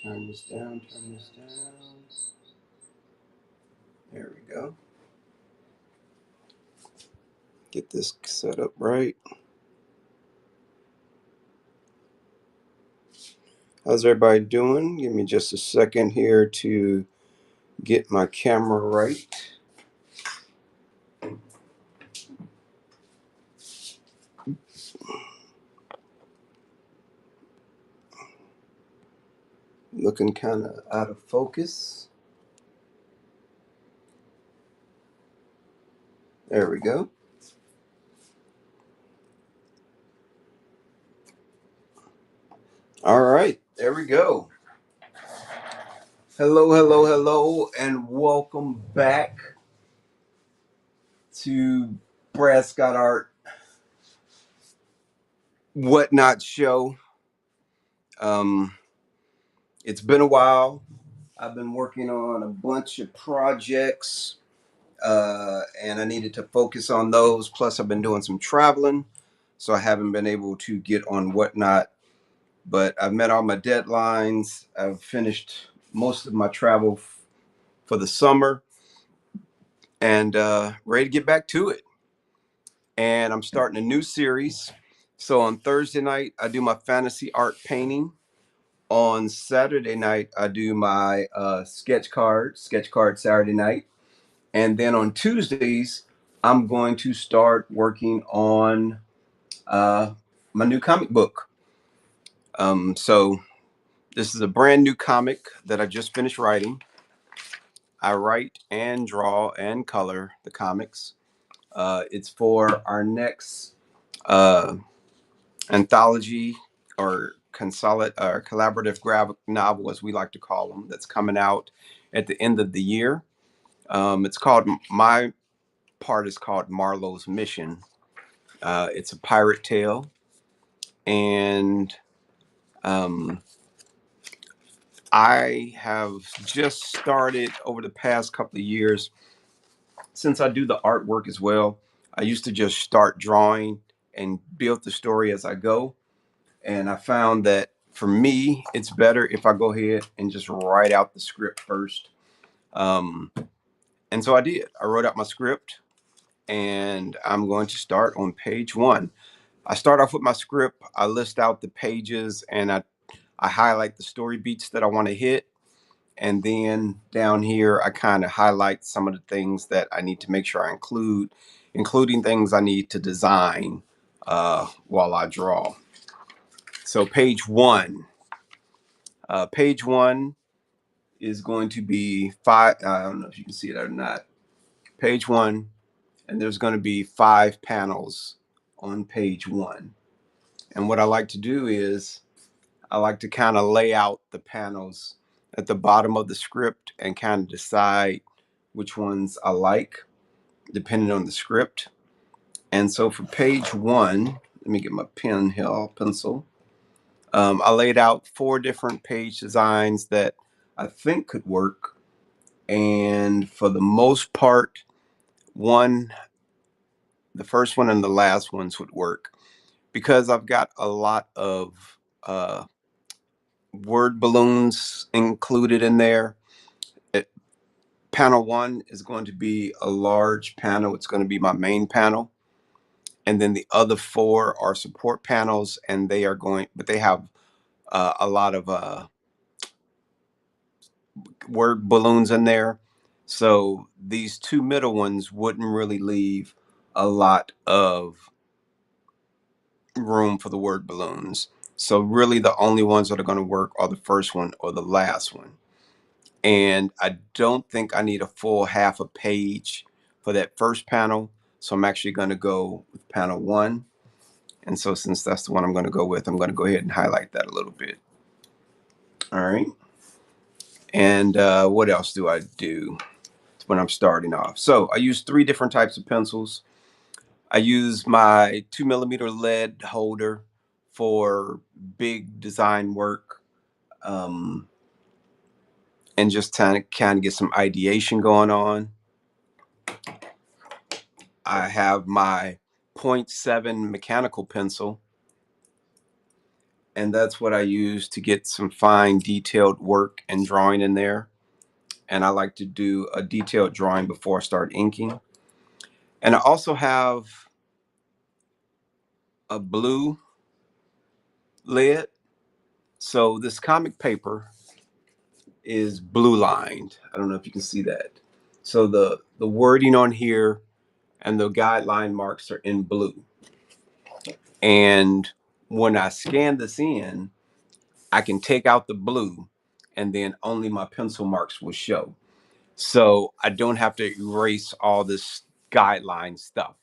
Turn this down, turn this down. There we go. Get this set up right. How's everybody doing? Give me just a second here to get my camera right. Looking kind of out of focus. There we go. All right, there we go. Hello, hello, hello, and welcome back to Brad Scott Art Whatnot Show. Um, it's been a while. I've been working on a bunch of projects, and I needed to focus on those. Plus, I've been doing some traveling, so I haven't been able to get on Whatnot. But I've met all my deadlines. I've finished most of my travel for the summer, and ready to get back to it. And I'm starting a new series. So on Thursday night, I do my fantasy art painting. On Saturday night, I do my sketch card Saturday night. And then on Tuesdays, I'm going to start working on my new comic book. So this is a brand new comic that I just finished writing. I write and draw and color the comics. It's for our next anthology or collaborative graphic novel, as we like to call them, that's coming out at the end of the year. It's called My part is called Marlowe's Mission. It's a pirate tale, and um, I have just started over the past couple of years. Since I do the artwork as well, I used to just start drawing and build the story as I go. And I found that for me, it's better if I go ahead and just write out the script first. Um, and so I did. I wrote out my script, and I'm going to start on page one. I start off with my script. I list out the pages, and I highlight the story beats that I want to hit. And then down here, I kind of highlight some of the things that I need to make sure I include, including things I need to design while I draw. So page one is going to be five. I don't know if you can see it or not. Page one, and there's going to be 5 panels on page one. And what I like to do is I like to kind of lay out the panels at the bottom of the script and kind of decide which ones I like depending on the script. And so for page one, let me get my pen here, pencil. I laid out 4 different page designs that I think could work. And for the most part, the first one and the last ones would work because I've got a lot of word balloons included in there. It, Panel one is going to be a large panel. It's going to be my main panel. And then the other 4 are support panels, and but they have a lot of word balloons in there. So these 2 middle ones wouldn't really leave a lot of room for the word balloons. So really the only ones that are going to work are the first one or the last one. And I don't think I need a full half a page for that first panel. So I'm actually going to go with panel one. And so since that's the one I'm going to go with, I'm going to go ahead and highlight that a little bit. All right. And what else do I do when I'm starting off? So I use 3 different types of pencils. I use my 2mm lead holder for big design work, and just kind of get some ideation going on. I have my .7 mechanical pencil, and that's what I use to get some fine detailed work and drawing in there. And I like to do a detailed drawing before I start inking. And I also have a blue lid. So this comic paper is blue lined. I don't know if you can see that. So the wording on here and the guideline marks are in blue. And when I scan this in, I can take out the blue and then only my pencil marks will show. So I don't have to erase all this guideline stuff.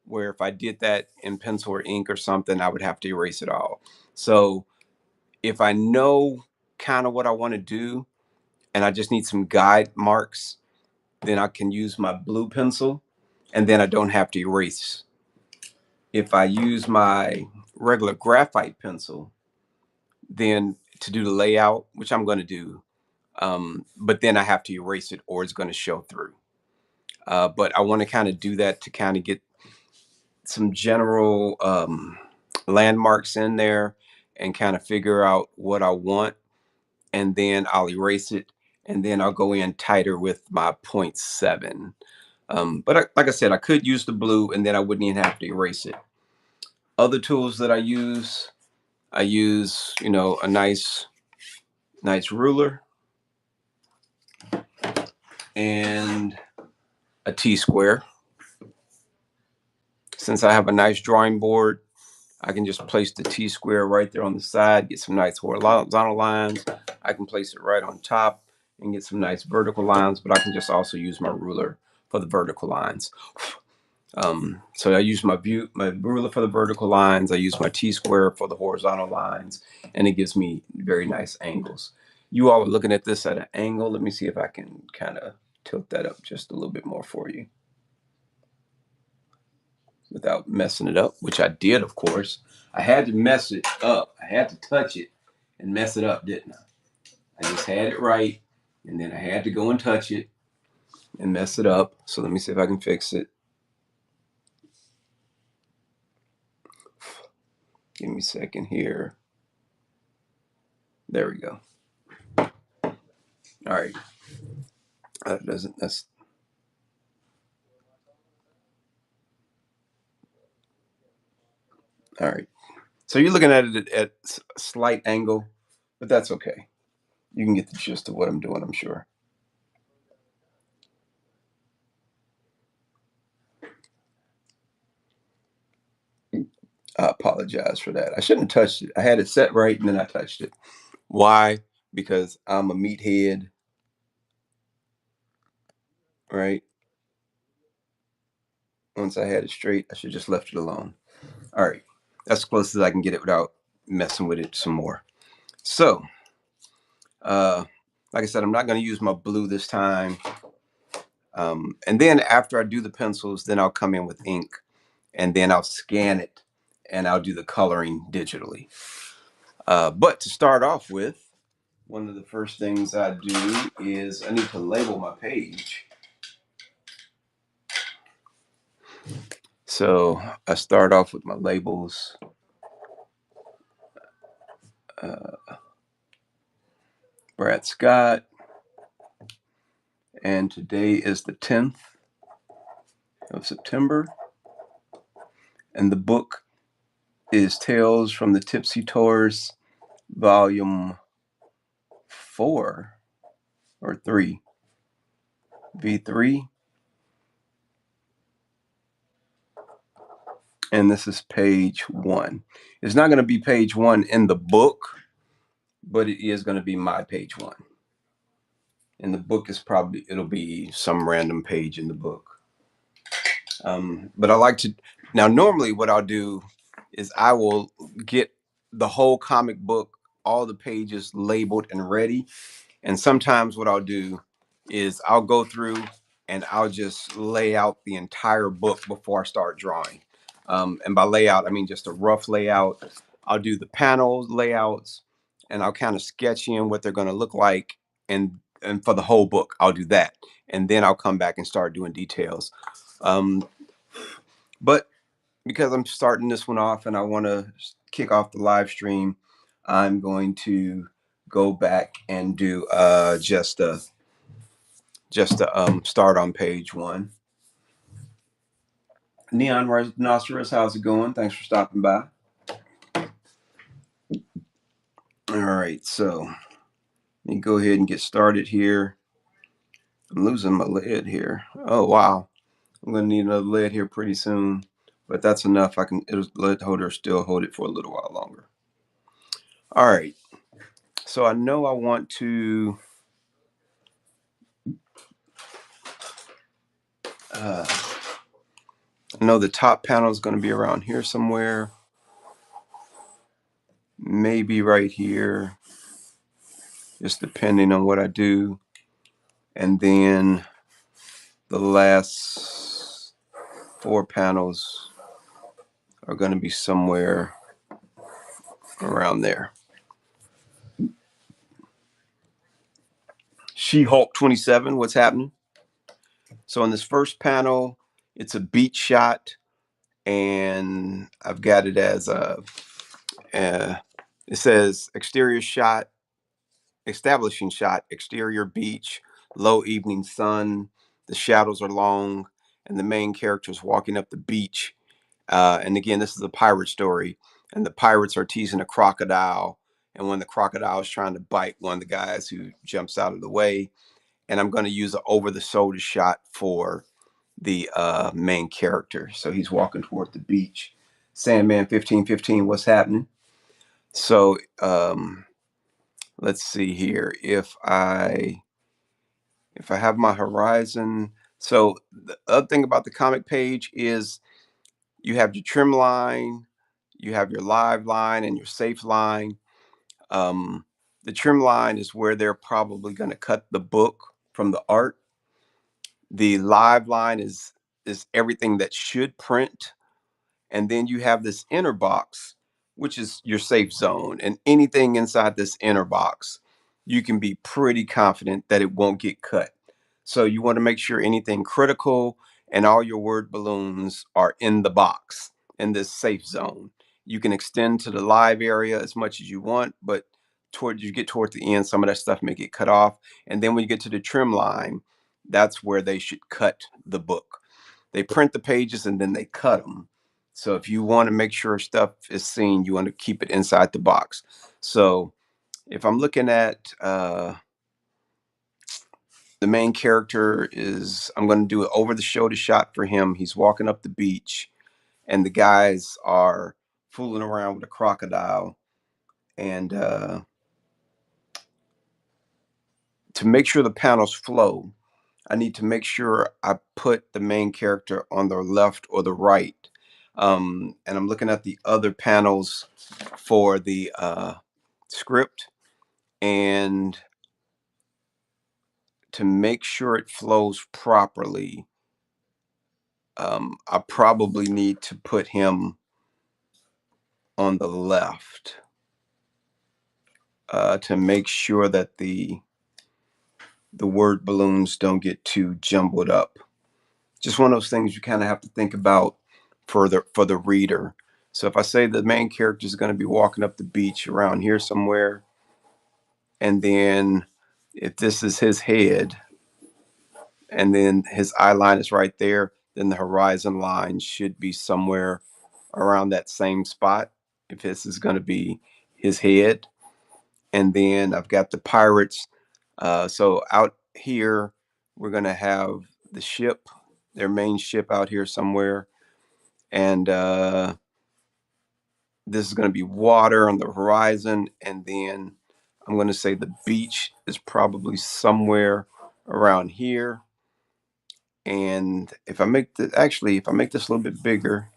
Where if I did that in pencil or ink or something, I would have to erase it all. So if I know kind of what I want to do and I just need some guide marks, then I can use my blue pencil and then I don't have to erase. If I use my regular graphite pencil, then to do the layout, which I'm going to do, but then I have to erase it or it's going to show through. But I want to kind of do that to kind of get some general landmarks in there and kind of figure out what I want. And then I'll erase it. And then I'll go in tighter with my 0.7. Like I said, I could use the blue and then I wouldn't even have to erase it. Other tools that I use, a nice ruler and a T-square. Since I have a nice drawing board, I can just place the T-square right there on the side, get some nice horizontal lines. I can place it right on top and get some nice vertical lines, but I can just also use my ruler for the vertical lines. So I use my ruler for the vertical lines. I use my T-square for the horizontal lines, and it gives me very nice angles. You all are looking at this at an angle. Let me see if I can kind of tilt that up just a little bit more for you without messing it up, which I did, of course. I had to mess it up. I had to touch it and mess it up, didn't I? I just had it right, and then I had to go and touch it and mess it up. So let me see if I can fix it. Give me a second here. There we go. All right. That's all right. So you're looking at it at a slight angle, but that's okay. You can get the gist of what I'm doing, I'm sure. I apologize for that. I shouldn't have touched it. I had it set right and then I touched it. Why? Because I'm a meathead, right? Once I had it straight, I should just left it alone. All right. That's as close as I can get it without messing with it some more. So, uh, like I said, I'm not going to use my blue this time. And then after I do the pencils, then I'll come in with ink and then I'll scan it and I'll do the coloring digitally. But to start off with, one of the first things I do is I need to label my page. So I start off with my labels. Brad Scott, and today is the 10th of September, and the book is Tales from the Tipsy Tours, Volume 4 or 3, V3, and this is page 1. It's not going to be page 1 in the book, but it is going to be my page 1. And the book is it'll be some random page in the book. But I like to, now normally what I'll do is I will get the whole comic book, all the pages labeled and ready. And sometimes what I'll do is I'll go through and I'll just lay out the entire book before I start drawing. And by layout, I mean just a rough layout. I'll do the panels layouts and I'll kind of sketch in what they're going to look like. And for the whole book, I'll do that. And then I'll come back and start doing details. But because I'm starting this one off and I want to kick off the live stream, I'm going to go back and do just to start on page one. Neon Rhinoceros, how's it going? Thanks for stopping by. All right, so let me go ahead and get started here. I'm losing my lid here. Oh wow, I'm gonna need another lid here pretty soon, but that's enough. It'll lid holder still hold it for a little while longer. All right, so I know I want to. I know the top panel is going to be around here somewhere, maybe right here, just depending on what I do. And then the last 4 panels are going to be somewhere around there. She-Hulk 27, what's happening? So in this first panel, it's a beach shot, and I've got it as it says exterior shot, establishing shot, exterior beach, low evening sun, the shadows are long, and the main character is walking up the beach. And again, this is a pirate story, and the pirates are teasing a crocodile. And when the crocodile is trying to bite one of the guys who jumps out of the way, and I'm going to use an over the shoulder shot for the main character. So he's walking toward the beach. Sandman 1515, what's happening? So let's see here. If I have my horizon, so the other thing about the comic page is you have your trim line, you have your live line, and your safe line. The trim line is where they're probably going to cut the book from the art. The live line is everything that should print, and then you have this inner box, which is your safe zone, and anything inside this inner box, you can be pretty confident that it won't get cut. So you want to make sure anything critical and all your word balloons are in the box in this safe zone. You can extend to the live area as much as you want, but toward you get toward the end, some of that stuff may get cut off. And then when you get to the trim line, that's where they should cut the book. They print the pages and then they cut them. So if you want to make sure stuff is seen, you want to keep it inside the box. So if I'm looking at the main character is, I'm going to do an over the shoulder shot for him. He's walking up the beach, and the guys are fooling around with a crocodile. And to make sure the panels flow, I need to make sure I put the main character on the left or the right. And I'm looking at the other panels for the script, and to make sure it flows properly, I probably need to put him on the left to make sure that the word balloons don't get too jumbled up. Just one of those things you kind of have to think about for the reader. So if I say the main character is going to be walking up the beach around here somewhere, and then if this is his head, and then his eye line is right there, then the horizon line should be somewhere around that same spot if this is going to be his head. And then I've got the pirates. So out here, we're going to have the ship, their main ship out here somewhere. And this is going to be water on the horizon. And then I'm going to say the beach is probably somewhere around here. And if I make this a little bit bigger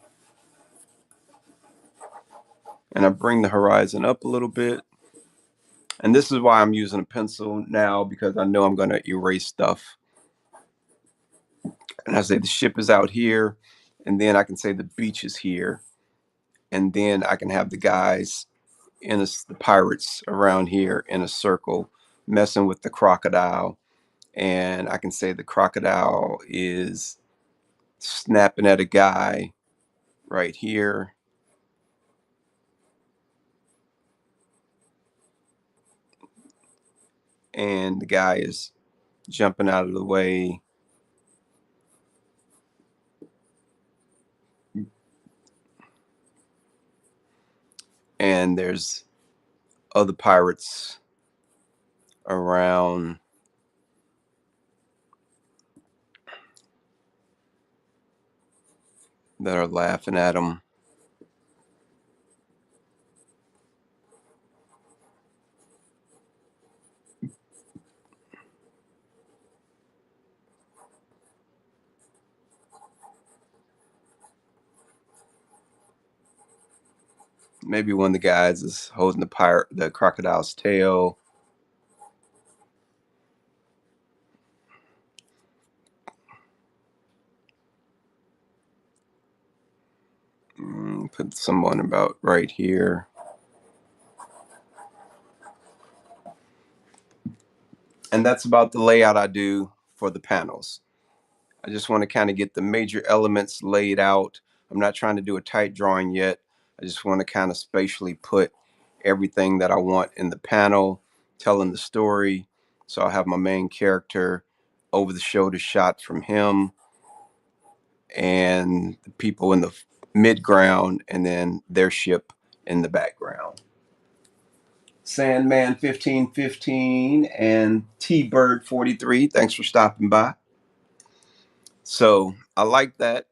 and I bring the horizon up a little bit, and this is why I'm using a pencil now, because I know I'm going to erase stuff. And I say the ship is out here, and then I can say the beach is here, and then I can have the guys the pirates around here in a circle messing with the crocodile, and I can say the crocodile is snapping at a guy right here. and the guy is jumping out of the way. And there's other pirates around. That are laughing at him. Maybe one of the guys is holding the crocodile's tail. Put someone about right here. And that's about the layout I do for the panels. I just want to kind of get the major elements laid out. I'm not trying to do a tight drawing yet. I just want to kind of spatially put everything that I want in the panel, telling the story. So I'll have my main character, over the shoulder shot from him, and the people in the mid ground, and then their ship in the background. Sandman 1515 and T Bird 43, thanks for stopping by. So I like that.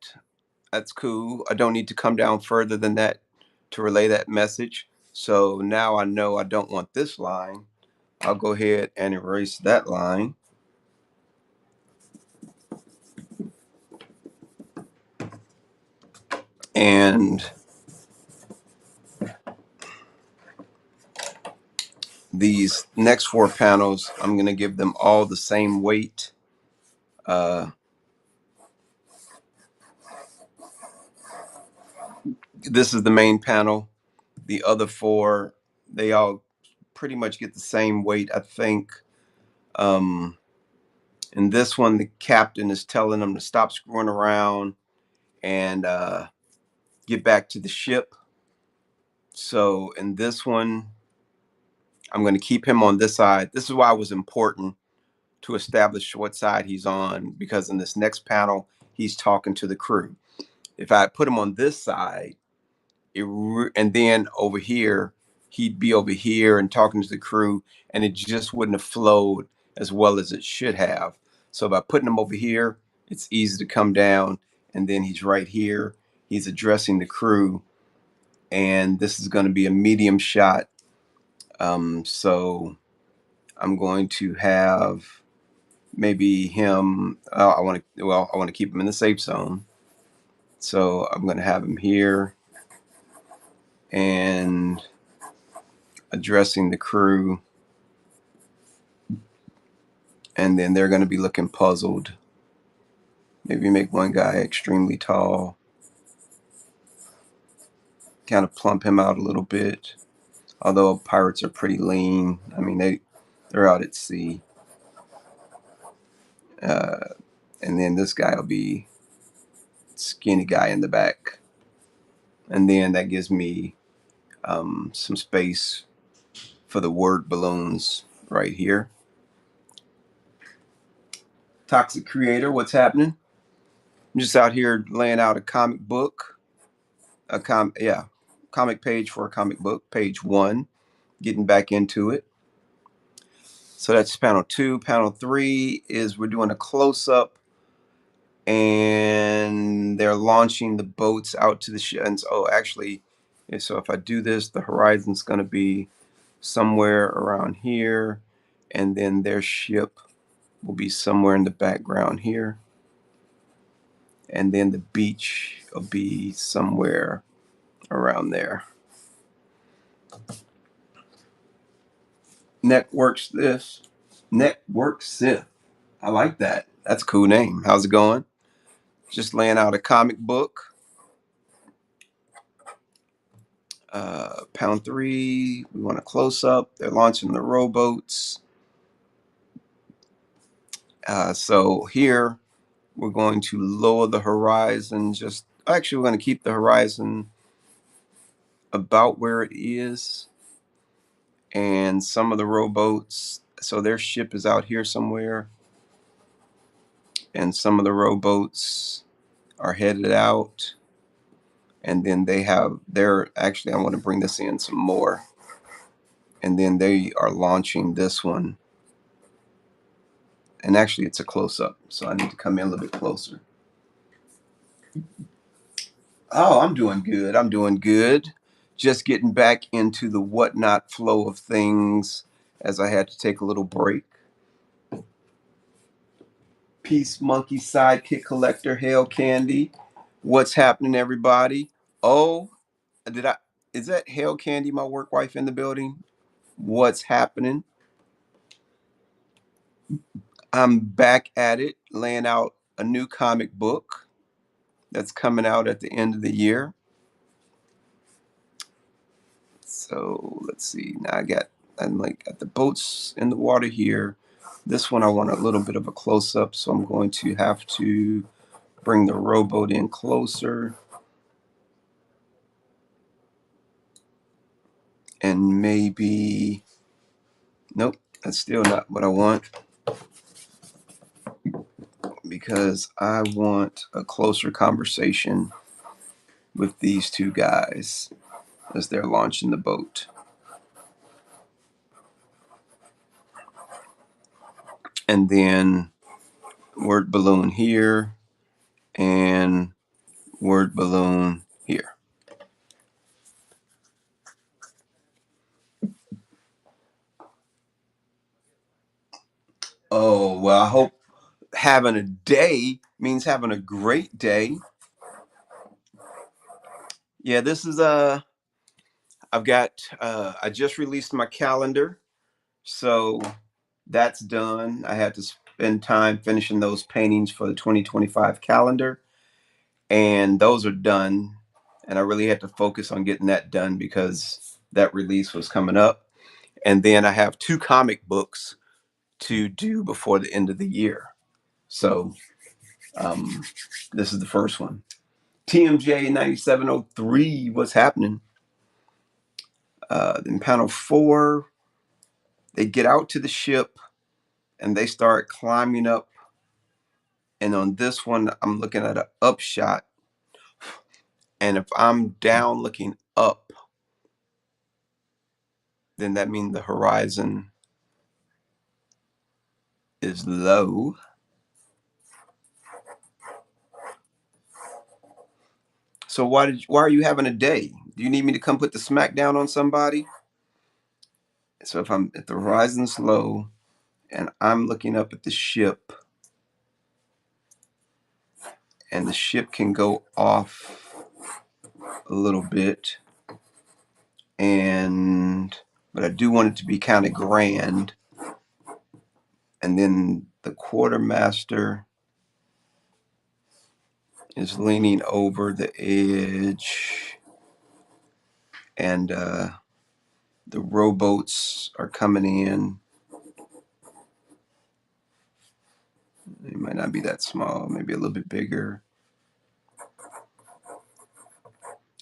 That's cool. I don't need to come down further than that to relay that message. So now I know I don't want this line. I'll go ahead and erase that line. And these next four panels, I'm going to give them all the same weight. This is the main panel. The other four, they all pretty much get the same weight, I think. In this one, the captain is telling them to stop screwing around and get back to the ship. So in this one, I'm going to keep him on this side. This is why it was important to establish what side he's on, because in this next panel, he's talking to the crew. If I put him on this side, and then over here, he'd be over here and talking to the crew, and it just wouldn't have flowed as well as it should have. So by putting him over here, it's easy to come down, and then he's right here. He's addressing the crew, and this is going to be a medium shot. So I'm going to have maybe him. I want to. Well, I want to keep him in the safe zone. So I'm going to have him here and addressing the crew, and then they're going to be looking puzzled. Maybe make one guy extremely tall, kind of plump him out a little bit. Although pirates are pretty lean. I mean, they're out at sea. And then this guy will be skinny guy in the back. And then that gives me some space for the word balloons right here. Toxic Creator, what's happening? I'm just out here laying out a comic book, comic page for a comic book, page 1, getting back into it. So that's panel 2. Panel 3 is we're doing a close up, and they're launching the boats out to the ship. And so, actually, so if I do this, the horizon's going to be somewhere around here, and then their ship will be somewhere in the background here, and then the beach will be somewhere around there. Network Sith. I like that. That's a cool name. How's it going? Just laying out a comic book. Pound 3, we want a close up. They're launching the rowboats. So here we're going to lower the horizon. We're going to keep the horizon about where it is. And some of the rowboats, So their ship is out here somewhere, and some of the rowboats are headed out. And then they're actually, I want to bring this in some more. And then they are launching this one. And actually, it's a close up, so I need to come in a little bit closer. Oh, I'm doing good. I'm doing good. Just getting back into the whatnot flow of things as I had to take a little break. Peace Monkey Sidekick Collector Hail Candy. What's happening, everybody? Oh, did I? Is that Hail Candy, my work wife, in the building? What's happening? I'm back at it, laying out a new comic book that's coming out at the end of the year. So let's see. Now I'm like got the boats in the water here. This one I want a little bit of a close up, so I'm going to have to bring the rowboat in closer. And maybe, nope, that's still not what I want, because I want a closer conversation with these two guys as they're launching the boat. And then word balloon here and word balloon here. Oh, well, I hope having a day means having a great day. Yeah, this is I've got I just released my calendar, so that's done. I had to spend time finishing those paintings for the 2025 calendar, and those are done. And I really had to focus on getting that done because that release was coming up. And then I have 2 comic books to do before the end of the year. So um, this is the first one. TMJ 9703, what's happening? In panel 4, they get out to the ship and they start climbing up. And on this one, I'm looking at an upshot. And if I'm down looking up, then that means the horizon is low. So why are you having a day? Do you need me to come put the smack down on somebody? So if the horizon's low and I'm looking up at the ship, and the ship can go off a little bit, but I do want it to be kind of grand. And then the quartermaster is leaning over the edge, and the rowboats are coming in. It might not be that small, maybe a little bit bigger.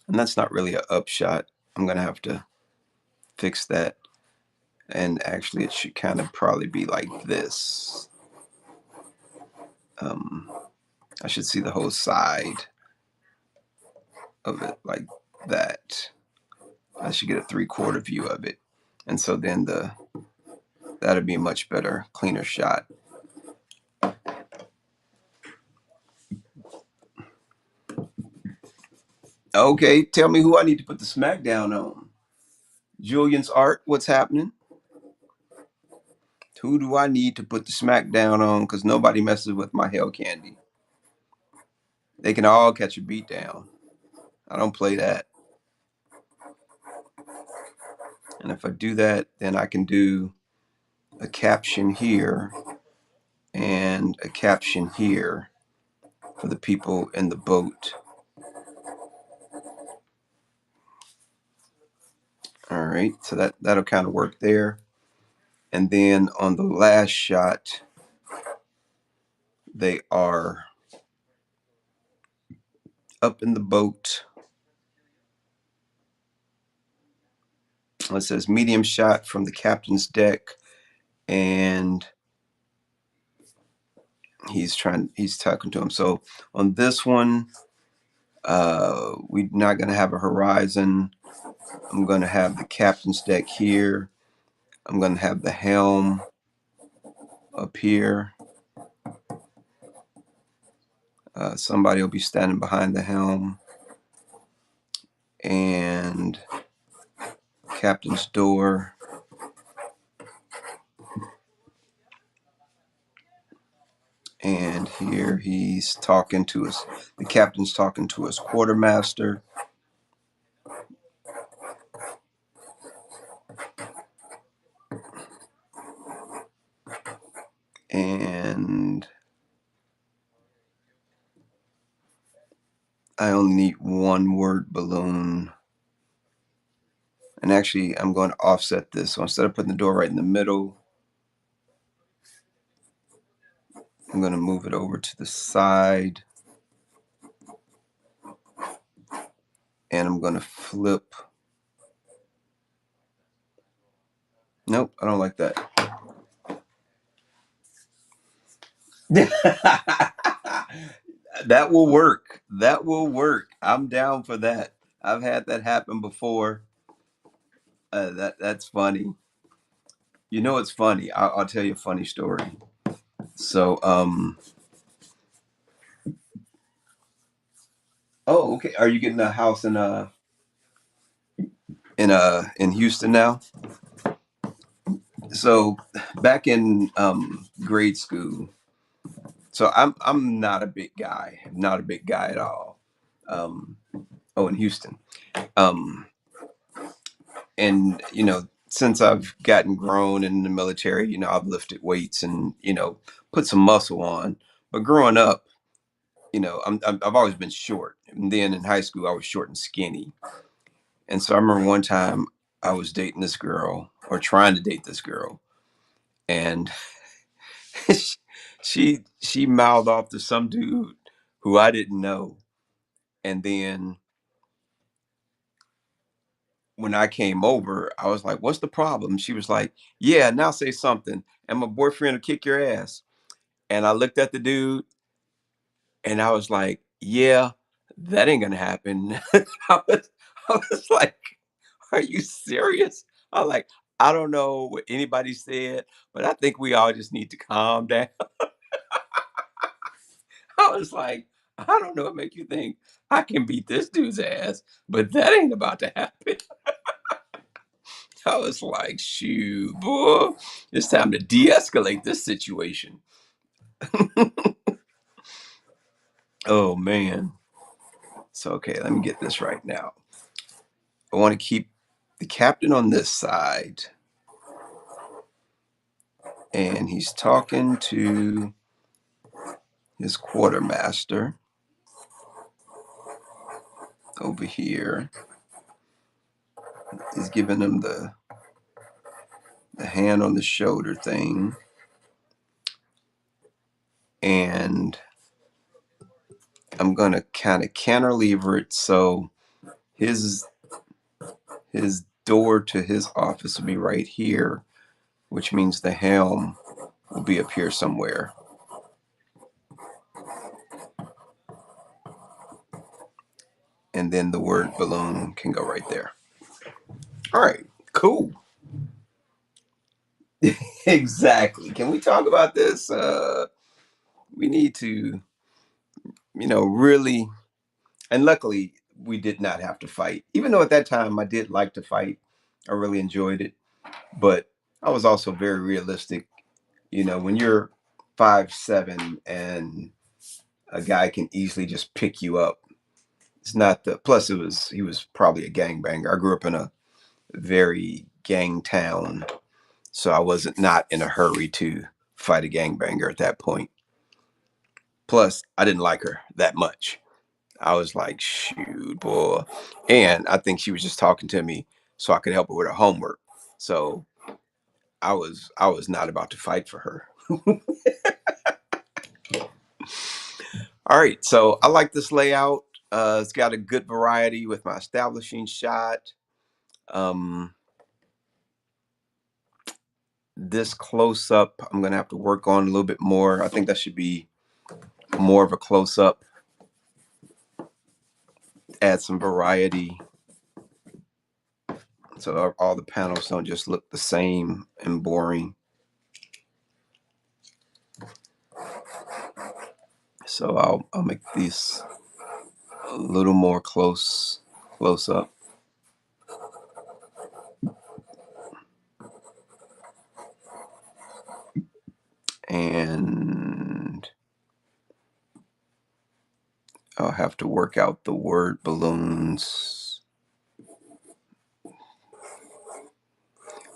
And that's not really an upshot. I'm going to have to fix that. And actually, it should kind of probably be like this. I should see the whole side of it like that. I should get a 3/4 view of it. And so then that'd be a much better, cleaner shot. Okay, tell me who I need to put the smackdown on. Julian's art, what's happening? Who do I need to put the smackdown on? Because nobody messes with my Hell Candy. They can all catch a beat down. I don't play that. And if I do that, then I can do a caption here and a caption here for the people in the boat. All right, so that'll kind of work there. And then on the last shot, they are up in the boat. It says medium shot from the captain's deck. and he's talking to him. So on this one, we're not going to have a horizon. I'm going to have the captain's deck here. I'm going to have the helm up here. Somebody will be standing behind the helm, and captain's door. And here he's talking to us. The captain's talking to his quartermaster. And I only need one word balloon. And actually, I'm going to offset this. So instead of putting the door right in the middle, I'm going to move it over to the side. And I'm going to flip. Nope, I don't like that. That will work. That will work. I'm down for that. I've had that happen before. That's funny. You know, it's funny. I'll tell you a funny story. So, oh, okay. Are you getting a house in Houston now? So, back in grade school. So I'm not a big guy. Not a big guy at all. Um, oh, in Houston. Um, and since I've gotten grown in the military, I've lifted weights and put some muscle on. But growing up, I've always been short. And then in high school, I was short and skinny. And so I remember one time I was dating this girl or trying to date this girl, and she mouthed off to some dude who I didn't know. And then when I came over, I was like, "What's the problem?" She was like, "Yeah, now say something, and my boyfriend will kick your ass." And I looked at the dude, and I was like, "Yeah, that ain't gonna happen." I was, I was like, "Are you serious?" I'm like, "I don't know what anybody said, but I think we all just need to calm down." I was like, "I don't know what make you think I can beat this dude's ass, but that ain't about to happen." I was like, "Shoot, boy, it's time to de-escalate this situation." Oh man. So okay, let me get this right now. I want to keep the captain on this side, and he's talking to his quartermaster over here. He's giving him the hand on the shoulder thing, and I'm gonna kind of cantilever it so his his door to his office will be right here, which means the helm will be up here somewhere. And then the word balloon can go right there. All right, cool. Exactly. Can we talk about this? We need to, really, and luckily we did not have to fight. Even though at that time I did like to fight, I really enjoyed it. But I was also very realistic. When you're 5'7" and a guy can easily just pick you up, it's not the plus he was probably a gangbanger. I grew up in a very gang town, so I wasn't not in a hurry to fight a gangbanger at that point. Plus, I didn't like her that much. I was like, shoot, boy. And I think she was just talking to me so I could help her with her homework. So I was not about to fight for her. All right. So I like this layout. It's got a good variety with my establishing shot. Um, this close up, I'm going to have to work on a little bit more. I think that should be more of a close up, add some variety. So all the panels don't just look the same and boring. So I'll make these a little more close up. And I'll have to work out the word balloons.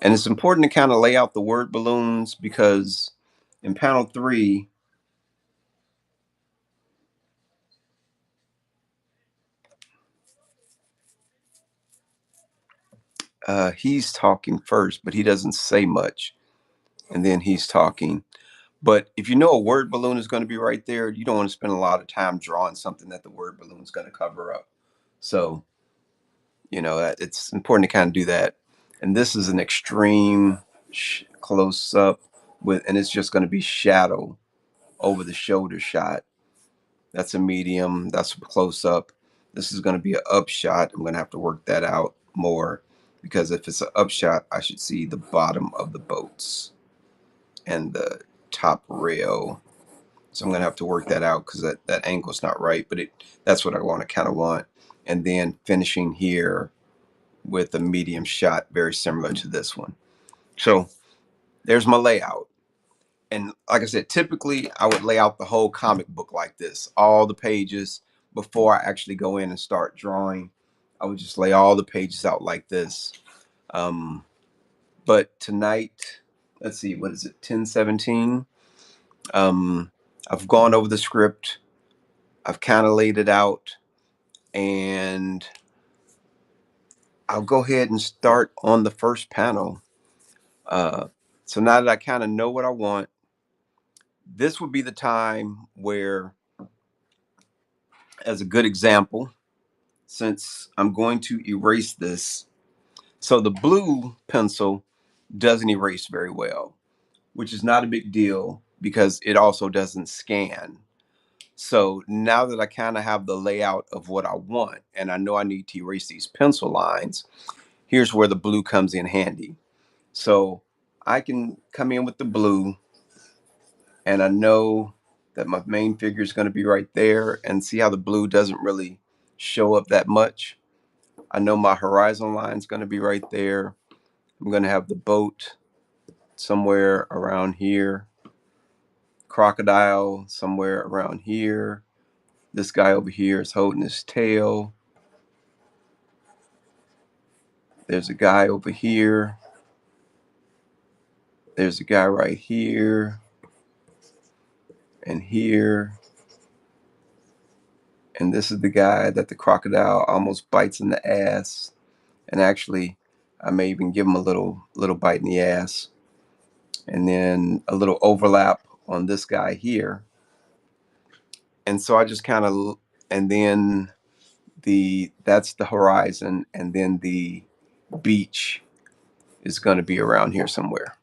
And it's important to kind of lay out the word balloons because in panel 3, he's talking first, but he doesn't say much. And then he's talking. But if you know a word balloon is going to be right there, you don't want to spend a lot of time drawing something that the word balloon is going to cover up. So, it's important to kind of do that. And this is an extreme close up and it's just going to be shadow over the shoulder shot. That's a medium. That's a close up. This is going to be an up shot. I'm going to have to work that out more because if it's an up shot, I should see the bottom of the boats and the top rail. So I'm going to have to work that out because that angle's not right, but that's what I kind of want. And then finishing here with a medium shot, very similar to this one. So there's my layout. And like I said, typically I would lay out the whole comic book like this, all the pages before I actually go in and start drawing. I would just lay all the pages out like this. But tonight, let's see, what is it, 10:17? I've gone over the script. I've kind of laid it out, and I'll go ahead and start on the first panel. So now that I kind of know what I want, this would be the time where, as a good example, since I'm going to erase this, so the blue pencil doesn't erase very well, which is not a big deal because it also doesn't scan. So now that I kind of have the layout of what I want and I know I need to erase these pencil lines, here's where the blue comes in handy. So I can come in with the blue and I know that my main figure is going to be right there, and see how the blue doesn't really show up that much. I know my horizon line is going to be right there. I'm going to have the boat somewhere around here, crocodile somewhere around here. This guy over here is holding his tail. There's a guy over here. There's a guy right here and here. And this is the guy that the crocodile almost bites in the ass. And actually, I may even give him a little bite in the ass. And then a little overlap on this guy here. And so I just kind of, and then that's the horizon, and then the beach is going to be around here somewhere.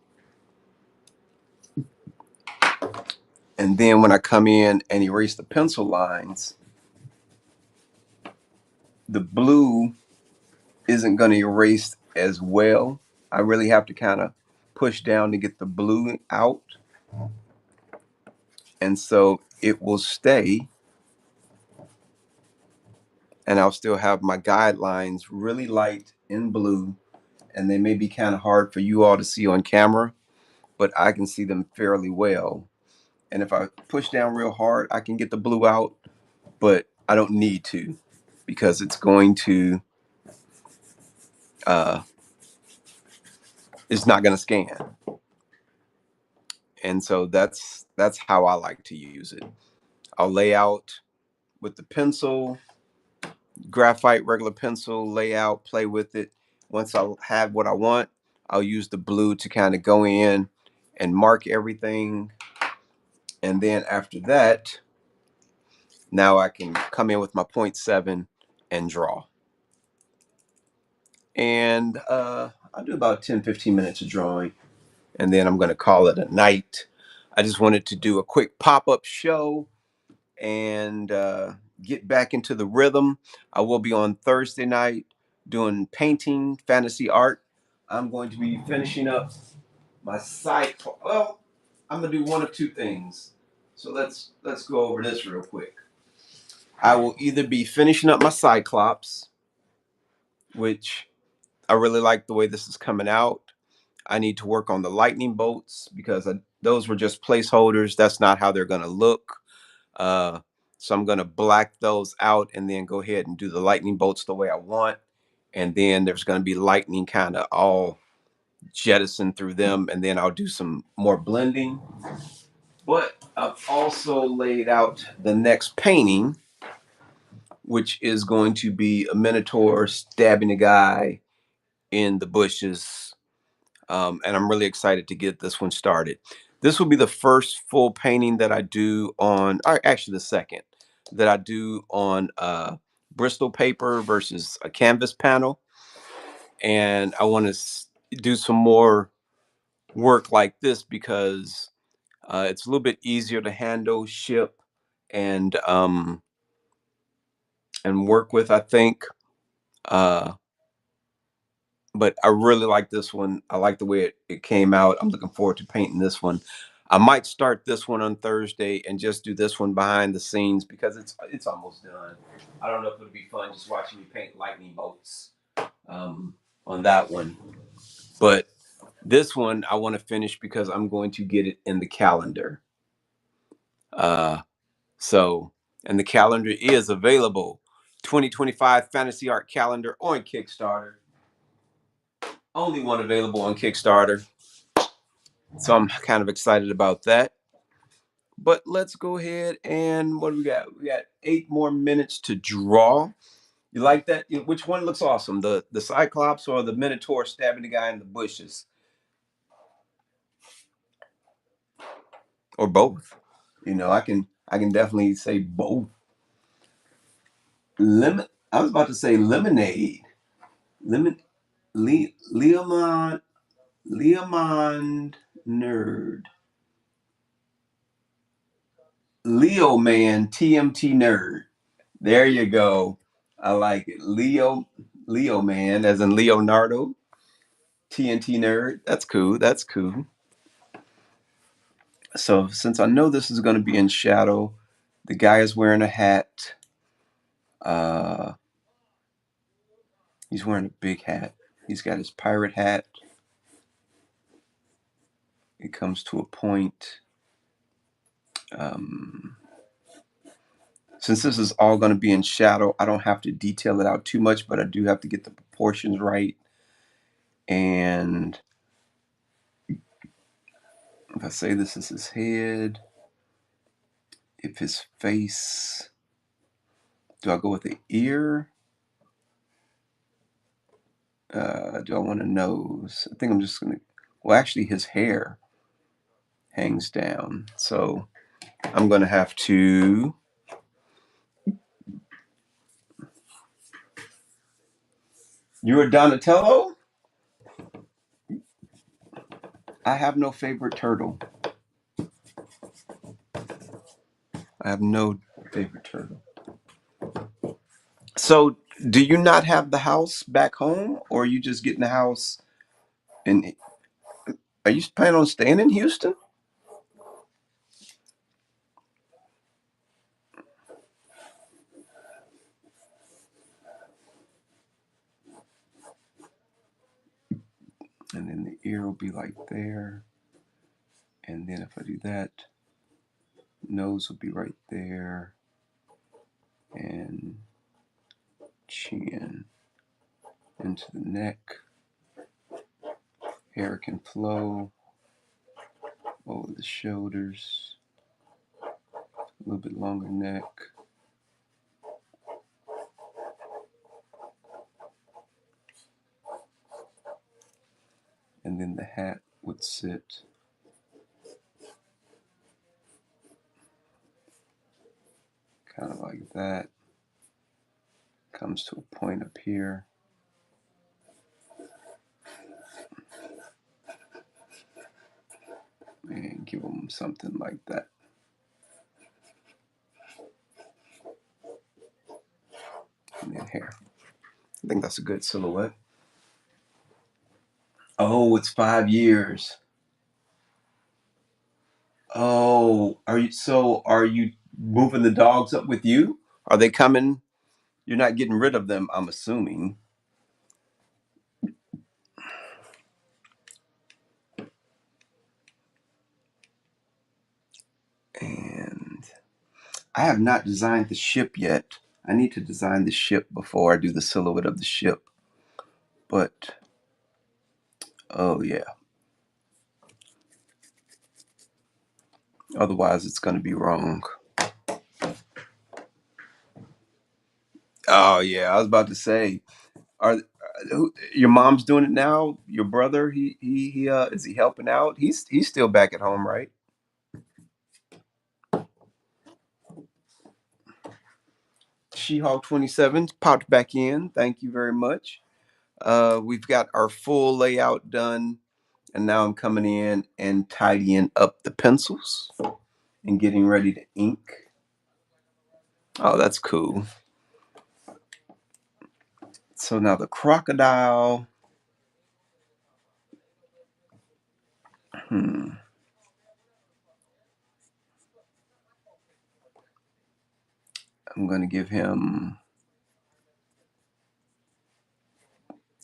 And then when I come in and erase the pencil lines, the blue isn't going to erase as well. I really have to kind of push down to get the blue out. And so it will stay. And I'll still have my guidelines really light in blue. And they may be kind of hard for you all to see on camera, but I can see them fairly well. And if I push down real hard, I can get the blue out, but I don't need to because it's going to, it's not going to scan. And so that's how I like to use it. I'll lay out with the pencil, graphite, regular pencil, lay out, play with it. Once I have what I want, I'll use the blue to kind of go in and mark everything. And then after that, now I can come in with my 0.7 and draw. And I'll do about 10, 15 minutes of drawing. and then I'm going to call it a night. I just wanted to do a quick pop-up show and get back into the rhythm. I will be on Thursday night doing painting, fantasy art. I'm going to be finishing up my site. Well, I'm gonna do one of two things. So let's go over this real quick. I will either be finishing up my Cyclops, which I really like the way this is coming out. I need to work on the lightning bolts because those were just placeholders. That's not how they're gonna look. Uh, so I'm gonna black those out and then go ahead and do the lightning bolts the way I want. And then there's gonna be lightning kind of all jettisoned through them, and then I'll do some more blending. But I've also laid out the next painting, which is going to be a minotaur stabbing a guy in the bushes. And I'm really excited to get this one started. This will be the first full painting that I do on, or actually the second that I do on Bristol paper versus a canvas panel. And I want to do some more work like this because it's a little bit easier to handle, ship, and work with, I think. Uh, but I really like this one. I like the way it came out. I'm looking forward to painting this one. I might start this one on Thursday and just do this one behind the scenes because it's almost done. I don't know if it'll be fun just watching me paint lightning bolts on that one. But this one I want to finish because I'm going to get it in the calendar. Uh, So, and the calendar is available. 2025 Fantasy Art Calendar on Kickstarter. Only one available on Kickstarter. So I'm kind of excited about that. But let's go ahead and what do we got? We got 8 more minutes to draw. You like that? Which one looks awesome? The Cyclops or the Minotaur stabbing the guy in the bushes? Or both? I can definitely say both. I was about to say lemonade. Lemon Leomond Leomond Nerd. Leo Man TMT Nerd. There you go. I like it. Leo Man, as in Leonardo. TNT Nerd. That's cool. That's cool. So since I know this is going to be in shadow, the guy is wearing a hat. Uh, he's wearing a big hat. He's got his pirate hat. It comes to a point. Um, since this is all going to be in shadow, I don't have to detail it out too much, but I do have to get the proportions right. And if I say this is his head, if his face, do I go with the ear? Do I want a nose? I think I'm just going to, well, actually, his hair hangs down. So I'm going to have to, you're a Donatello? I have no favorite turtle. I have no favorite turtle. So, do you not have the house back home, or are you just getting the house? And are you planning on staying in Houston? And then the ear will be like there. And then if I do that, nose will be right there. And chin into the neck. Hair can flow over the shoulders. A little bit longer neck. And then the hat would sit kind of like that. Comes to a point up here. give them something like that. And then here. I think that's a good silhouette. Oh, it's 5 years. Oh, are you moving the dogs up with you? Are they coming? You're not getting rid of them, I'm assuming. And I have not designed the ship yet. I need to design the ship before I do the silhouette of the ship. But oh yeah. Otherwise it's gonna be wrong. Oh yeah, I was about to say, are your mom's doing it now? Your brother, he is he helping out? He's still back at home, right? She-Hulk 27 popped back in. Thank you very much. We've got our full layout done, and now I'm coming in and tidying up the pencils and getting ready to ink. Oh, that's cool. So now the crocodile. Hmm. I'm gonna give him.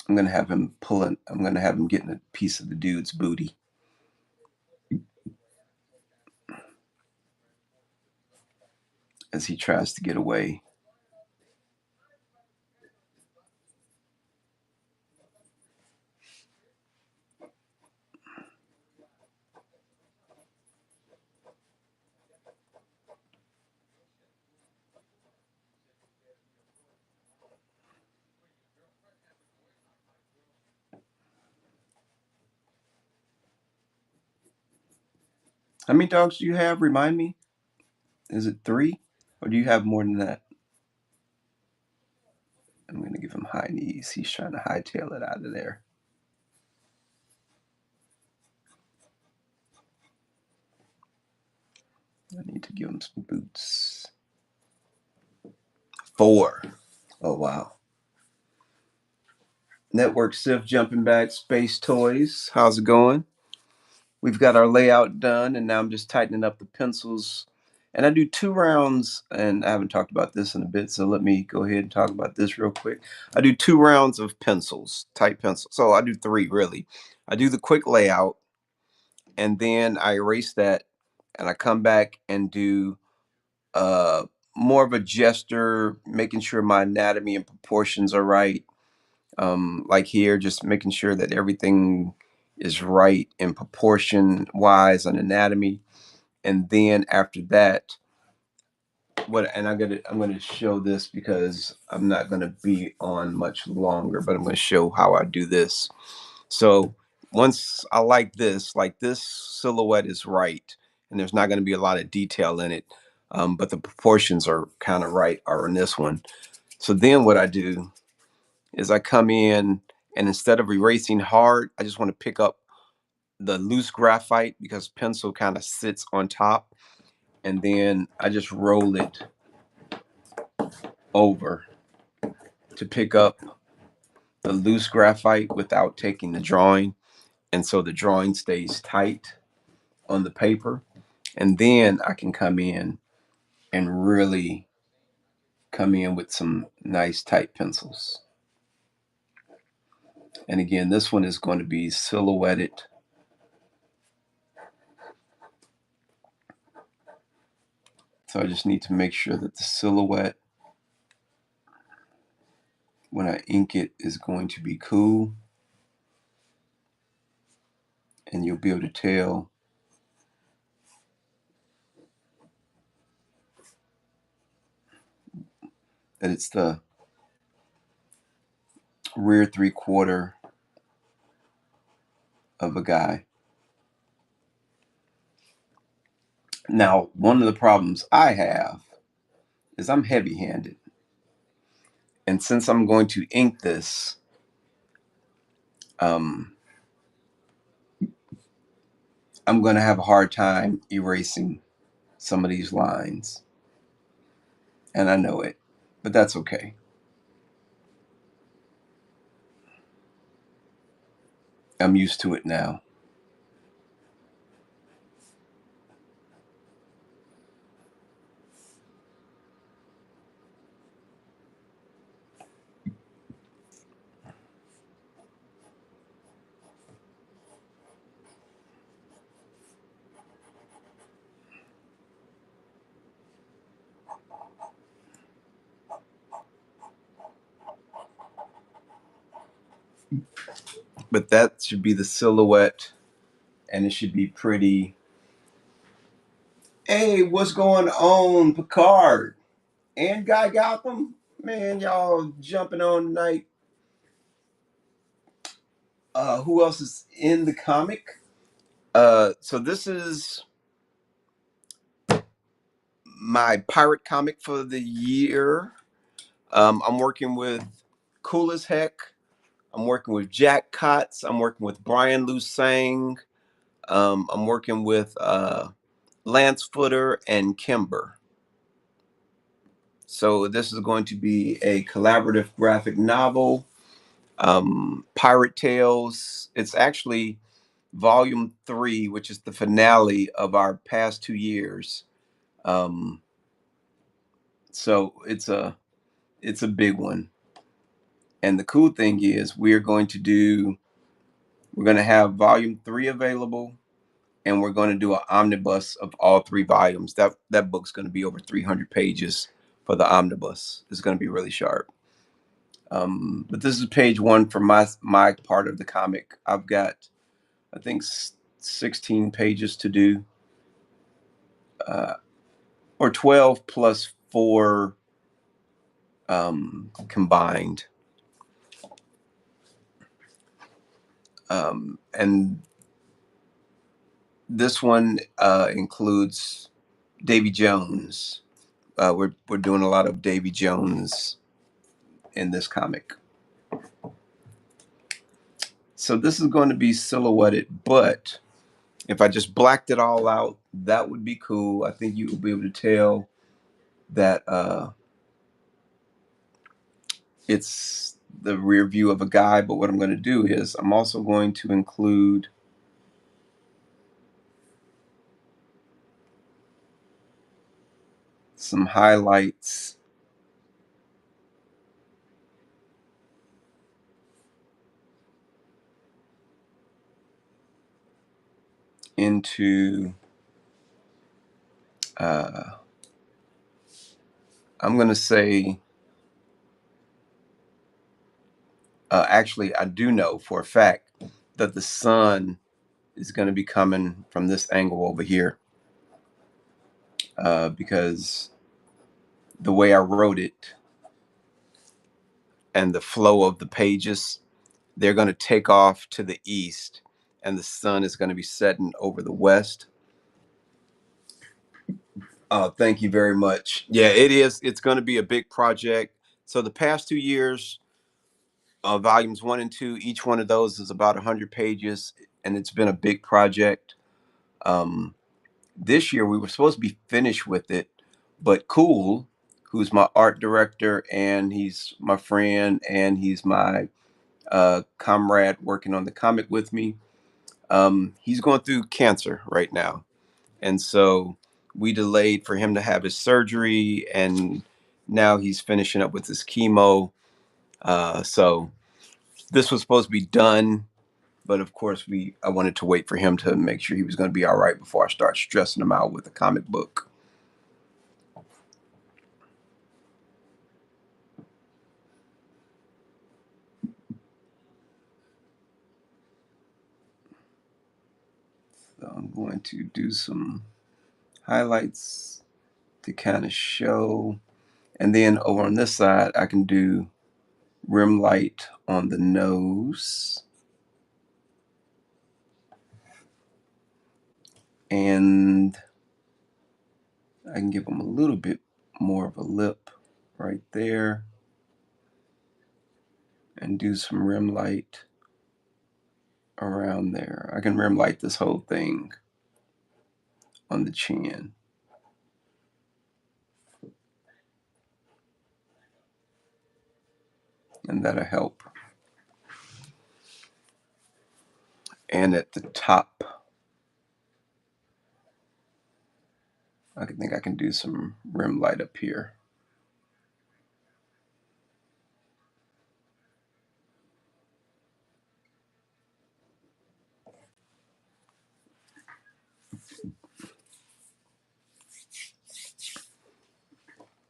I'm gonna have him pulling. I'm gonna have him getting a piece of the dude's booty as he tries to get away. How many dogs do you have? Remind me. Is it 3, or do you have more than that? I'm gonna give him high knees. He's trying to hightail it out of there. I need to give him some boots. 4. Oh wow. Network Sif jumping back, Space Toys. How's it going? We've got our layout done, and now I'm just tightening up the pencils. And I do 2 rounds, and I haven't talked about this in a bit, so let me go ahead and talk about this real quick. I do 2 rounds of pencils, tight pencils. So I do 3 really. I do the quick layout, and then I erase that, and I come back and do uh, more of a gesture, making sure my anatomy and proportions are right. Like here, just making sure that everything is right in proportion wise on anatomy. And then after that, I'm gonna show this because I'm not gonna be on much longer, but I'm gonna show how I do this. So once I like this silhouette is right, and there's not gonna be a lot of detail in it, but the proportions are kind of right are in this one. So then what I do is I come in, and instead of erasing hard, I just want to pick up the loose graphite because pencil kind of sits on top, and then I just roll it over to pick up the loose graphite without taking the drawing, and so the drawing stays tight on the paper. And then I can come in and really come in with some nice tight pencils. And again, this one is going to be silhouetted. So I just need to make sure that the silhouette, when I ink it, is going to be cool. And you'll be able to tell that it's the rear 3/4 of a guy. Now, one of the problems I have is I'm heavy handed. And since I'm going to ink this, um, I'm going to have a hard time erasing some of these lines. And I know it, but that's okay. I'm used to it now. But that should be the silhouette, and it should be pretty. Hey, what's going on, Picard and Guy Gotham? Man, y'all jumping on tonight. Who else is in the comic? So this is my pirate comic for the year. I'm working with Cool as Heck. I'm working with Jack Kotz. I'm working with Brian Lusang. I'm working with Lance Footer and Kimber. So this is going to be a collaborative graphic novel. Pirate Tales. It's actually volume 3, which is the finale of our past 2 years. Um, so it's a big one. And the cool thing is we're going to have volume 3 available, and we're going to do an omnibus of all 3 volumes. That book's going to be over 300 pages for the omnibus. It's going to be really sharp. But this is page 1 for my part of the comic. I've got, I think, 16 pages to do, or 12 plus 4 combined. And this one includes Davy Jones. We're doing a lot of Davy Jones in this comic. So this is going to be silhouetted, but if I just blacked it all out, that would be cool. I think you will be able to tell that it's the rear view of a guy. But what I'm going to do is I'm also going to include some highlights into I'm going to say actually I do know for a fact that the sun is going to be coming from this angle over here, because the way I wrote it and the flow of the pages, they're going to take off to the east and the sun is going to be setting over the west. Thank you very much. Yeah, it is. It's going to be a big project. So the past 2 years, volumes 1 and 2, each one of those is about 100 pages, and it's been a big project. Um, this year we were supposed to be finished with it, but Cool, who's my art director and he's my friend and he's my comrade working on the comic with me, he's going through cancer right now, and so we delayed for him to have his surgery, and now he's finishing up with his chemo. So this was supposed to be done, but of course I wanted to wait for him to make sure he was going to be all right before I start stressing him out with a comic book. So I'm going to do some highlights to kind of show, and then over on this side I can do rim light on the nose, and I can give him a little bit more of a lip right there and do some rim light around there. I can rim light this whole thing. on the chin. And that'll help. And at the top, I think I can do some rim light up here.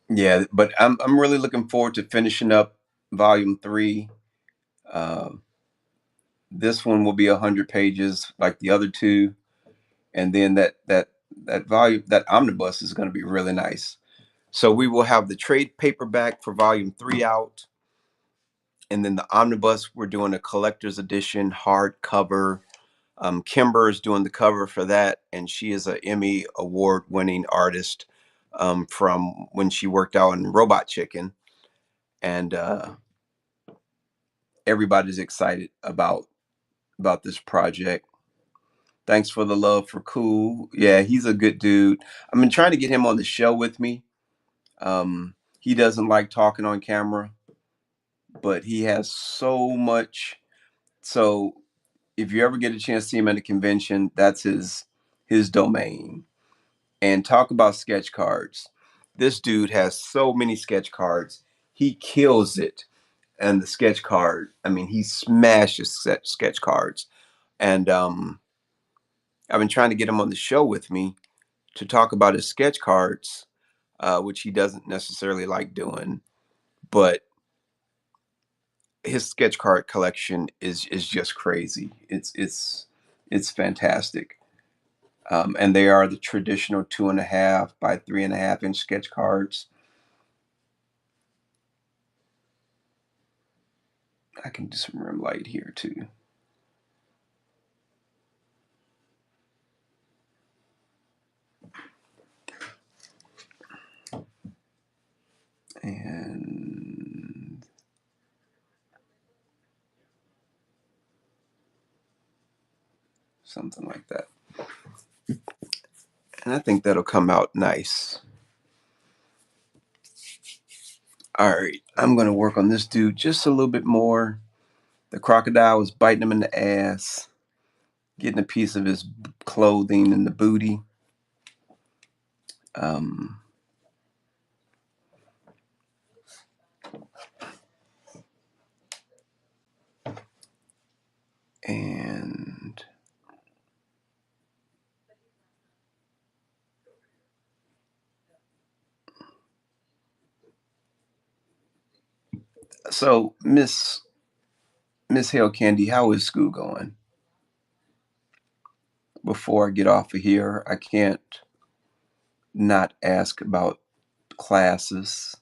Yeah, but I'm really looking forward to finishing up volume 3. Uh, this one will be 100 pages like the other two, and then that volume, that omnibus, is going to be really nice. So we will have the trade paperback for volume 3 out, and then the omnibus, we're doing a collector's edition hardcover. Kimber is doing the cover for that, and she is an Emmy award winning artist from when she worked out in Robot Chicken, and everybody's excited about this project. Thanks for the love for Cool. Yeah, he's a good dude. I've been trying to get him on the show with me. He doesn't like talking on camera, but he has so much. So if you ever get a chance to see him at a convention, that's his domain. And talk about sketch cards. This dude has so many sketch cards. He kills it. And the sketch card, I mean, he smashes sketch cards. And I've been trying to get him on the show with me to talk about his sketch cards, which he doesn't necessarily like doing. But his sketch card collection is just crazy. It's fantastic. And they are the traditional 2.5 by 3.5 inch sketch cards. I can do some rim light here too. And something like that. And I think that'll come out nice. All right, I'm going to work on this dude just a little bit more. The crocodile was biting him in the ass, getting a piece of his clothing and the booty. Um, and so, Miss Hale Candy, how is school going? Before I get off of here, I can't not ask about classes.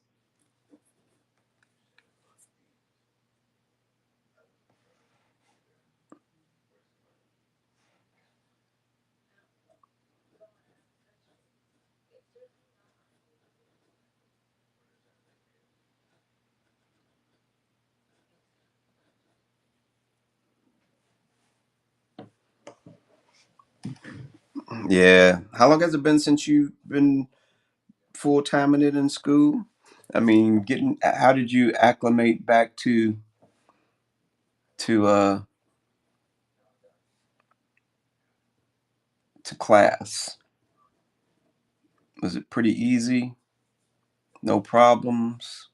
Yeah. How long has it been since you've been full time in it in school? I mean, how did you acclimate back to uh to class? Was it pretty easy? No problems?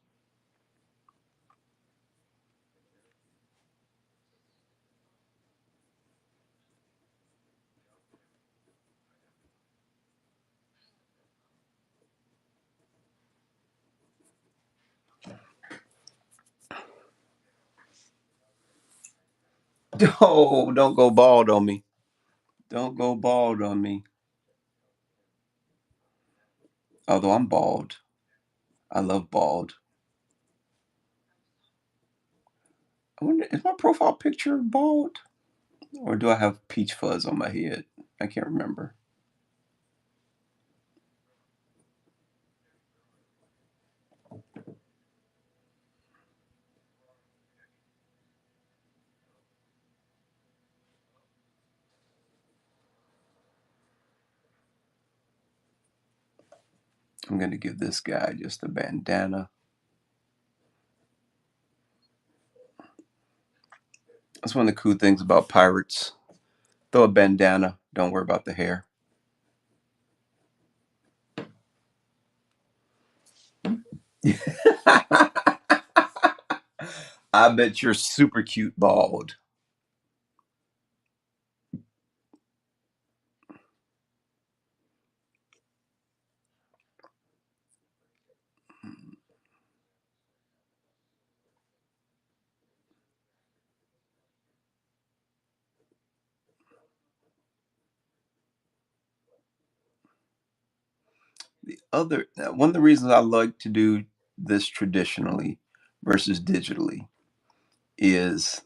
Oh, don't go bald on me. Don't go bald on me. Although I'm bald. I love bald. I wonder, is my profile picture bald? Or do I have peach fuzz on my head? I can't remember. I'm going to give this guy just a bandana. That's one of the cool things about pirates. Throw a bandana, don't worry about the hair. I bet you're super cute bald. One of the reasons I like to do this traditionally versus digitally is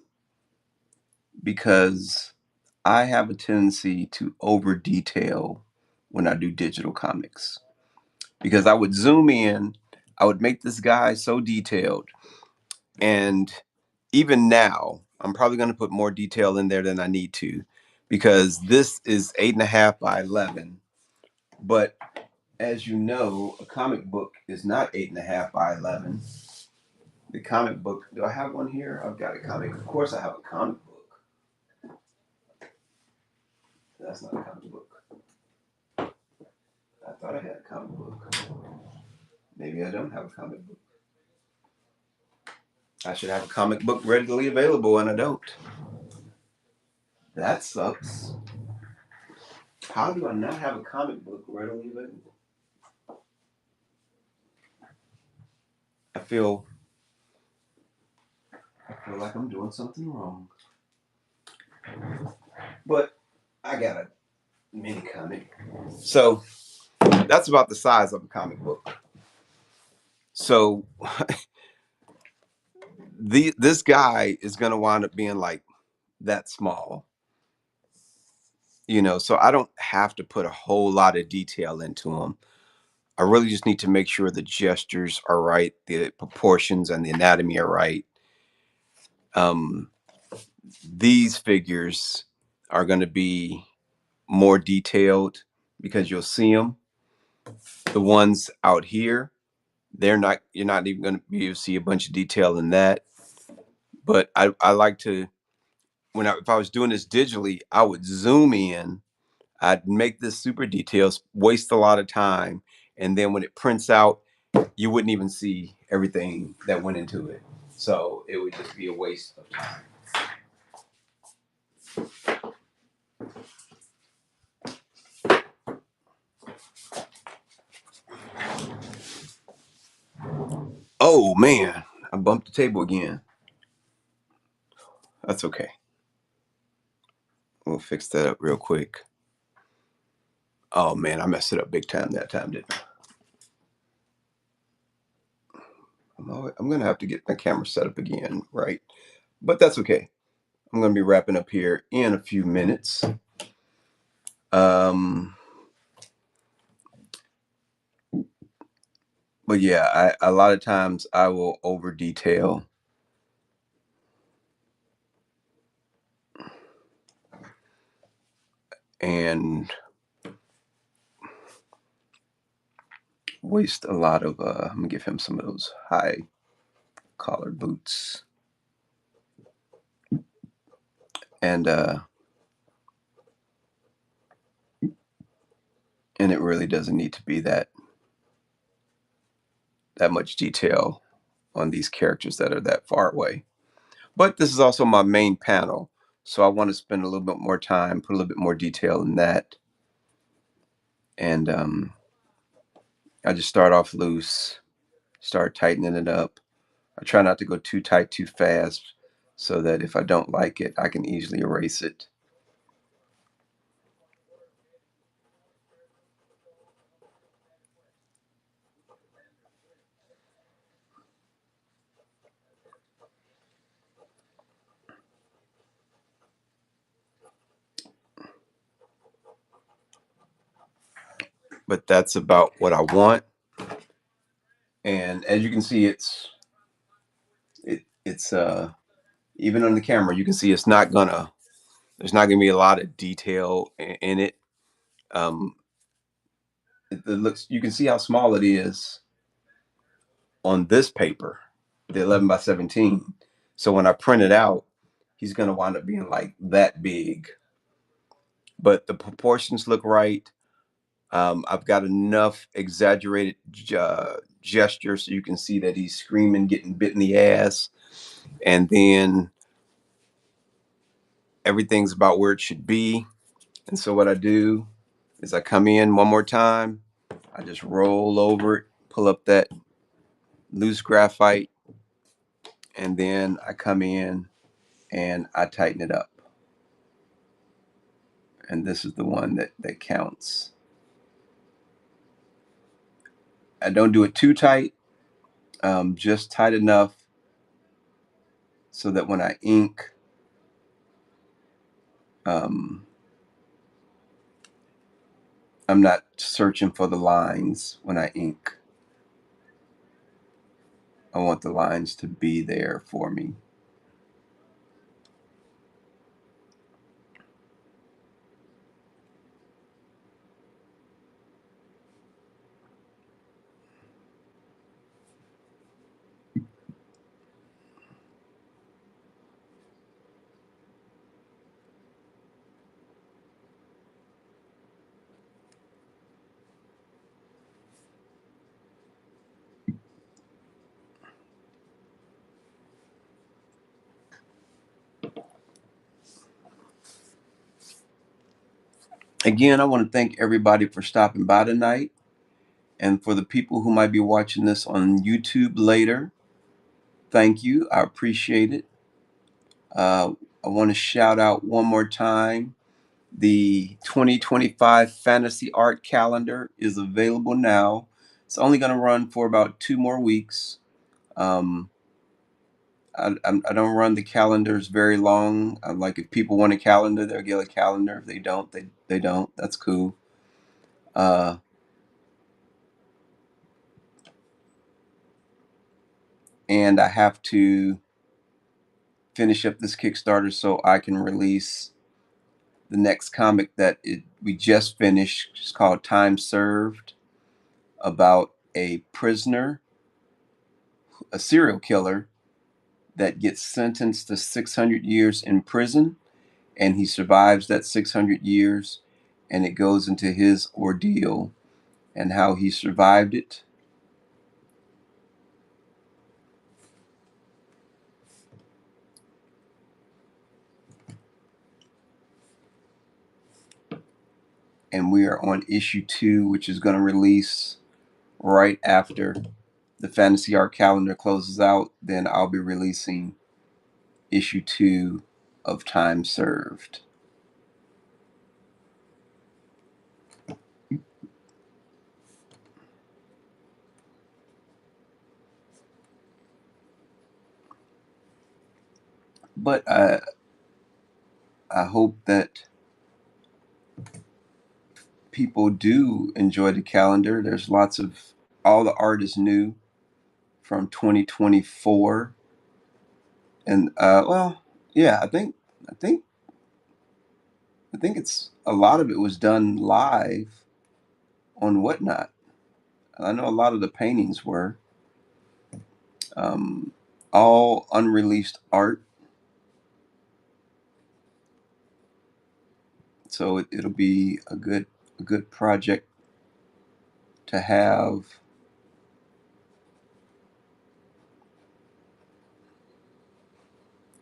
because I have a tendency to over detail when I do digital comics. Because I would zoom in, I would make this guy so detailed. And even now, I'm probably going to put more detail in there than I need to because this is 8.5 by 11. But as you know, a comic book is not 8.5 by 11. The comic book, do I have one here? I've got a comic. Of course, I have a comic book. That's not a comic book. I thought I had a comic book. Maybe I don't have a comic book. I should have a comic book readily available, and I don't. That sucks. How do I not have a comic book readily available? I feel like I'm doing something wrong. But I got a mini comic. So that's about the size of a comic book. So this guy is gonna wind up being like that small. So I don't have to put a whole lot of detail into him. I really just need to make sure the gestures are right, the proportions and the anatomy are right. Um, these figures are going to be more detailed because you'll see them. The ones out here, you're not even going to be able to see a bunch of detail in that. But I like to, if I was doing this digitally, I would zoom in. I'd make this super details, waste a lot of time. And then when it prints out, you wouldn't even see everything that went into it. So it would just be a waste of time. Oh man, I bumped the table again. That's okay. We'll fix that up real quick. Oh man, I messed it up big time that time, didn't I? I'm gonna have to get my camera set up again, right? But that's okay. I'm gonna be wrapping up here in a few minutes. Um, but yeah, a lot of times I will over detail. And waste a lot of I'm gonna give him some of those high collar boots. And it really doesn't need to be that much detail on these characters that are that far away. But this is also my main panel, so I want to spend a little bit more time, put a little bit more detail in that. And I just start off loose, start tightening it up. I try not to go too tight too fast so that if I don't like it, I can easily erase it. But that's about what I want. And as you can see, it's even on the camera, you can see there's not gonna be a lot of detail in it. Um, it looks, you can see how small it is on this paper, the 11 by 17. So when I print it out, he's going to wind up being like that big. But the proportions look right. I've got enough exaggerated gesture so you can see that he's screaming, getting bit in the ass. And then everything's about where it should be. And so what I do is I come in one more time. I just roll over it, pull up that loose graphite, and then I come in and I tighten it up. And this is the one that counts. I don't do it too tight, just tight enough so that when I ink, um, I'm not searching for the lines when I ink. I want the lines to be there for me. Again, I want to thank everybody for stopping by tonight. And for the people who might be watching this on YouTube later, thank you. I appreciate it. I want to shout out one more time. The 2025 Fantasy Art Calendar is available now. It's only going to run for about 2 more weeks. Um, I don't run the calendars very long. Like if people want a calendar, they'll get a calendar. If they don't, they don't. That's cool. Uh, and I have to finish up this Kickstarter so I can release the next comic that we just finished. It's called Time Served, about a prisoner, a serial killer that gets sentenced to 600 years in prison, and he survives that 600 years, and it goes into his ordeal and how he survived it. And we are on issue 2, which is going to release right after the Fantasy Art Calendar closes out. Then I'll be releasing issue 2 of Time Served. But I hope that people do enjoy the calendar. There's lots of, all the art is new from 2024, and well, yeah, I think I think it's a lot of it was done live on Whatnot. I know a lot of the paintings were um, all unreleased art, so it'll be a good project to have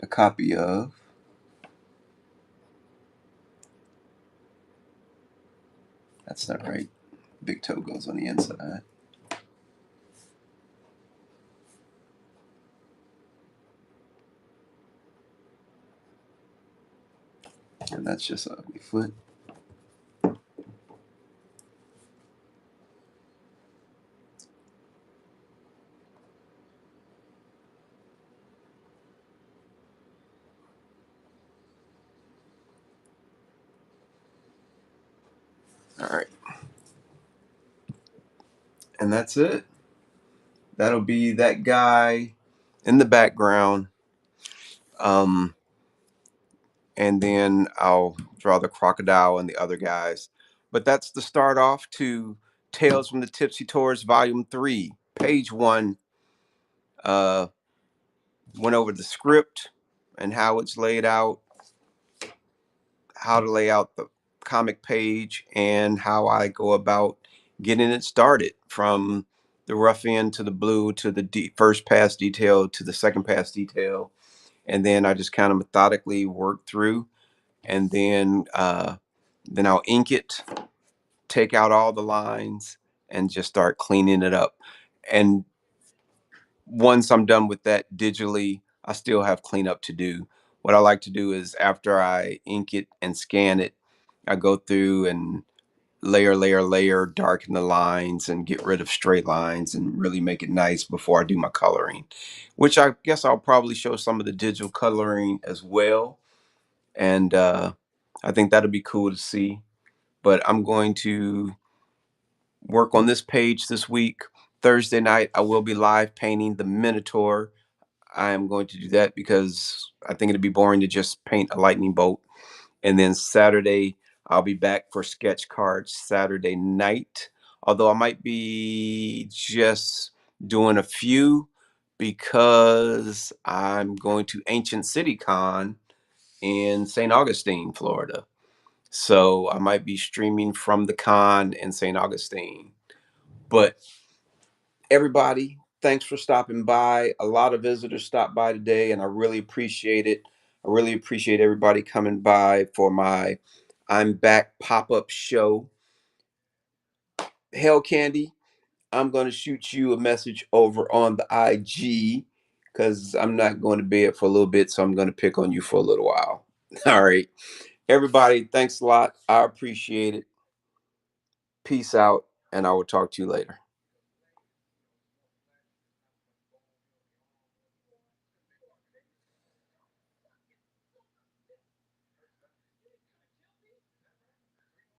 a copy of. That's not right. Big toe goes on the inside. And that's just an ugly foot. All right. And that's it. That'll be that guy in the background. Um, and then I'll draw the crocodile and the other guys. But that's the start off to Tales from the Tipsy Tourist, Volume 3, Page 1. Went over the script and how it's laid out, how to lay out the comic page, and how I go about getting it started from the rough end to the blue to the first pass detail to the second pass detail. And then I just kind of methodically work through, and then I'll ink it, take out all the lines, and just start cleaning it up. And once I'm done with that digitally, I still have cleanup to do. What I like to do is after I ink it and scan it, I go through and layer, darken the lines and get rid of straight lines and really make it nice before I do my coloring, which I guess I'll probably show some of the digital coloring as well. And I think that'll be cool to see. But I'm going to work on this page this week. Thursday night, I will be live painting the Minotaur. I am going to do that because I think it'd be boring to just paint a lightning bolt. And then Saturday, I'll be back for sketch cards Saturday night. Although I might be just doing a few because I'm going to Ancient City Con in St. Augustine, Florida. So I might be streaming from the con in St. Augustine. But everybody, thanks for stopping by. A lot of visitors stopped by today, and I really appreciate it. I really appreciate everybody coming by for my I'm Back pop up show. Hell Candy, I'm going to shoot you a message over on the IG because I'm not going to bed for a little bit, so I'm going to pick on you for a little while. All right. Everybody, thanks a lot. I appreciate it. Peace out, and I will talk to you later.